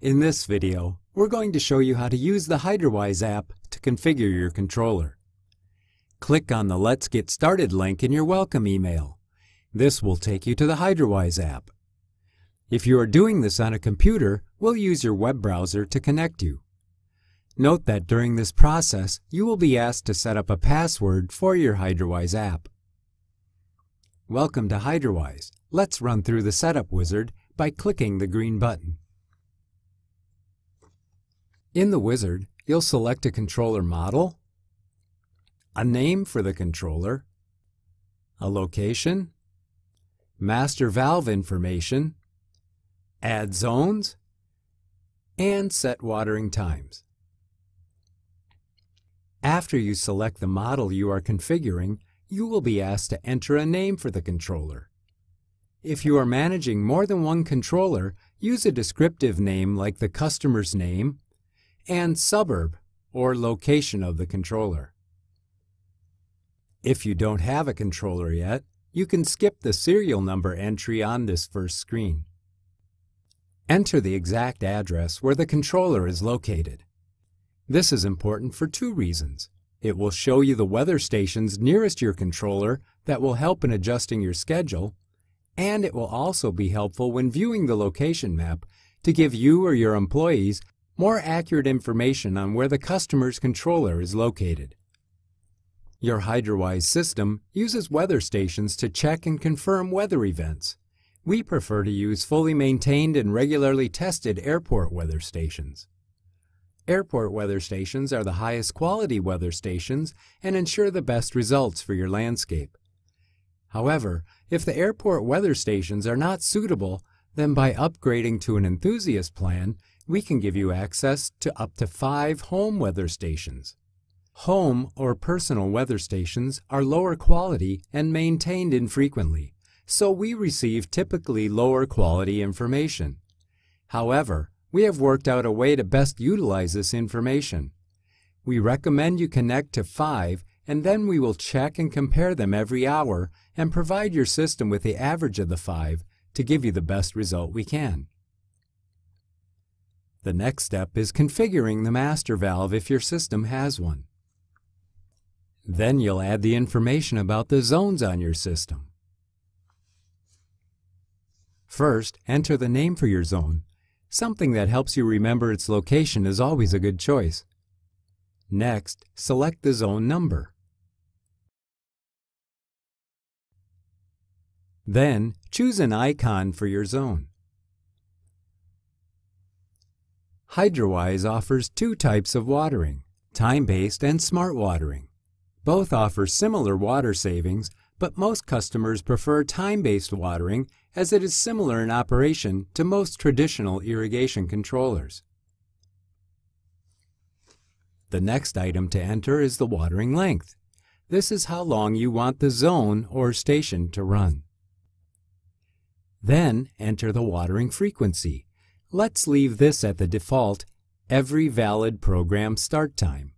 In this video, we're going to show you how to use the Hydrawise app to configure your controller. Click on the Let's Get Started link in your welcome email. This will take you to the Hydrawise app. If you are doing this on a computer, we'll use your web browser to connect you. Note that during this process, you will be asked to set up a password for your Hydrawise app. Welcome to Hydrawise. Let's run through the setup wizard by clicking the green button. In the wizard, you'll select a controller model, a name for the controller, a location, master valve information, add zones, and set watering times. After you select the model you are configuring, you will be asked to enter a name for the controller. If you are managing more than one controller, use a descriptive name like the customer's name and suburb or location of the controller. If you don't have a controller yet, you can skip the serial number entry on this first screen. Enter the exact address where the controller is located. This is important for two reasons. It will show you the weather stations nearest your controller that will help in adjusting your schedule, and it will also be helpful when viewing the location map to give you or your employees more accurate information on where the customer's controller is located. Your Hydrawise system uses weather stations to check and confirm weather events. We prefer to use fully maintained and regularly tested airport weather stations. Airport weather stations are the highest quality weather stations and ensure the best results for your landscape. However, if the airport weather stations are not suitable, then by upgrading to an enthusiast plan, we can give you access to up to 5 home weather stations. Home or personal weather stations are lower quality and maintained infrequently, so we receive typically lower quality information. However, we have worked out a way to best utilize this information. We recommend you connect to 5, and then we will check and compare them every hour and provide your system with the average of the 5 to give you the best result we can. The next step is configuring the master valve if your system has one. Then you'll add the information about the zones on your system. First, enter the name for your zone. Something that helps you remember its location is always a good choice. Next, select the zone number. Then, choose an icon for your zone. Hydrawise offers 2 types of watering, time-based and smart watering. Both offer similar water savings, but most customers prefer time-based watering as it is similar in operation to most traditional irrigation controllers. The next item to enter is the watering length. This is how long you want the zone or station to run. Then enter the watering frequency. Let's leave this at the default, every valid program start time.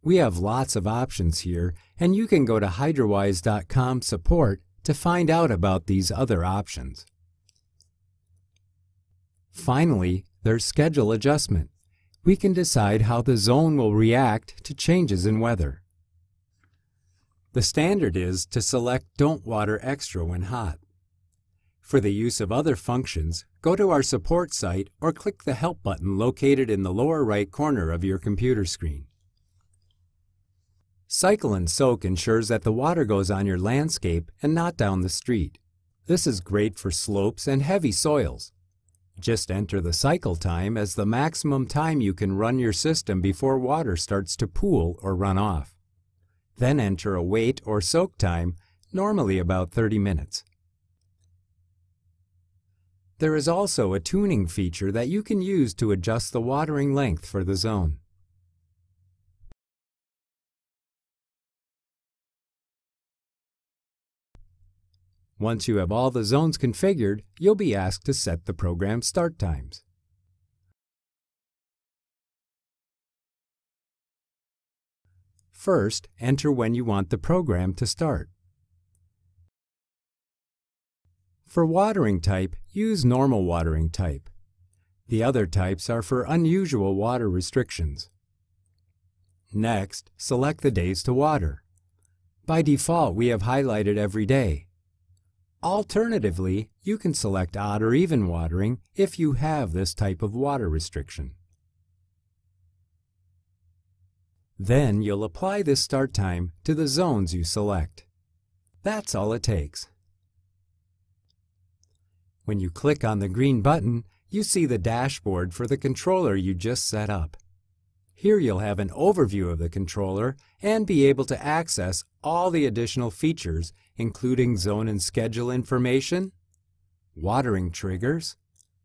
We have lots of options here, and you can go to hydrawise.com support to find out about these other options. Finally, there's schedule adjustment. We can decide how the zone will react to changes in weather. The standard is to select Don't Water Extra when hot. For the use of other functions, go to our support site or click the Help button located in the lower right corner of your computer screen. Cycle and soak ensures that the water goes on your landscape and not down the street. This is great for slopes and heavy soils. Just enter the cycle time as the maximum time you can run your system before water starts to pool or run off. Then enter a wait or soak time, normally about 30 minutes. There is also a tuning feature that you can use to adjust the watering length for the zone. Once you have all the zones configured, you'll be asked to set the program start times. First, enter when you want the program to start. For watering type, use normal watering type. The other types are for unusual water restrictions. Next, select the days to water. By default, we have highlighted every day. Alternatively, you can select odd or even watering if you have this type of water restriction. Then you'll apply this start time to the zones you select. That's all it takes. When you click on the green button, you see the dashboard for the controller you just set up. Here you'll have an overview of the controller and be able to access all the additional features, including zone and schedule information, watering triggers,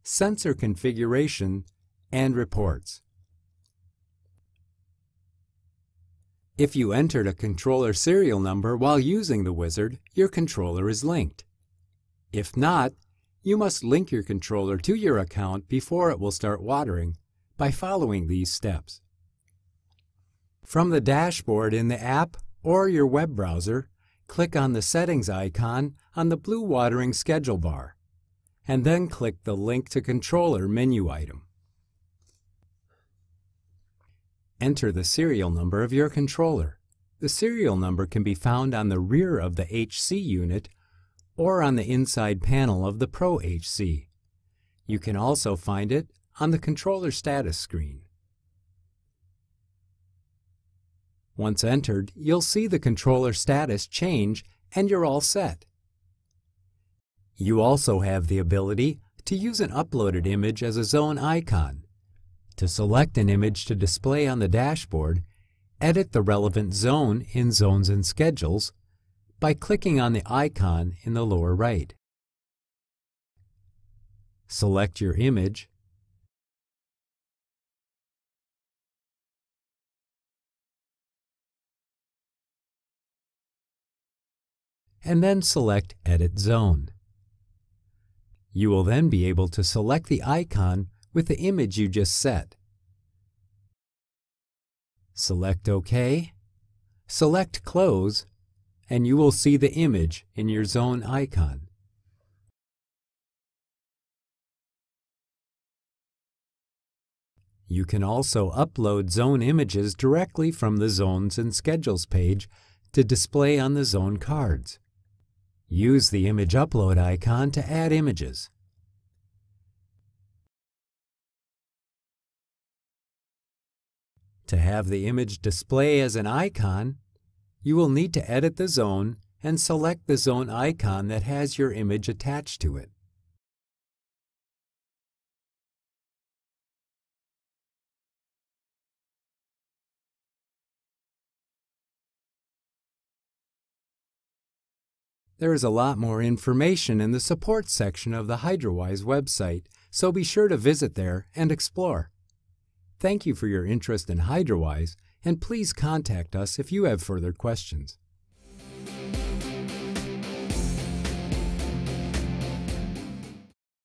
sensor configuration, and reports. If you entered a controller serial number while using the wizard, your controller is linked. If not, you must link your controller to your account before it will start watering by following these steps. From the dashboard in the app or your web browser, click on the Settings icon on the blue watering schedule bar, and then click the Link to Controller menu item. Enter the serial number of your controller. The serial number can be found on the rear of the HC unit or on the inside panel of the Pro HC. You can also find it on the controller status screen. Once entered, you'll see the controller status change and you're all set. You also have the ability to use an uploaded image as a zone icon. To select an image to display on the dashboard, edit the relevant zone in Zones and Schedules by clicking on the icon in the lower right. Select your image, and then select Edit Zone. You will then be able to select the icon with the image you just set. Select OK, select Close, and you will see the image in your zone icon. You can also upload zone images directly from the Zones and Schedules page to display on the zone cards. Use the image upload icon to add images. To have the image display as an icon, you will need to edit the zone and select the zone icon that has your image attached to it. There is a lot more information in the support section of the Hydrawise website, so be sure to visit there and explore. Thank you for your interest in Hydrawise, and please contact us if you have further questions.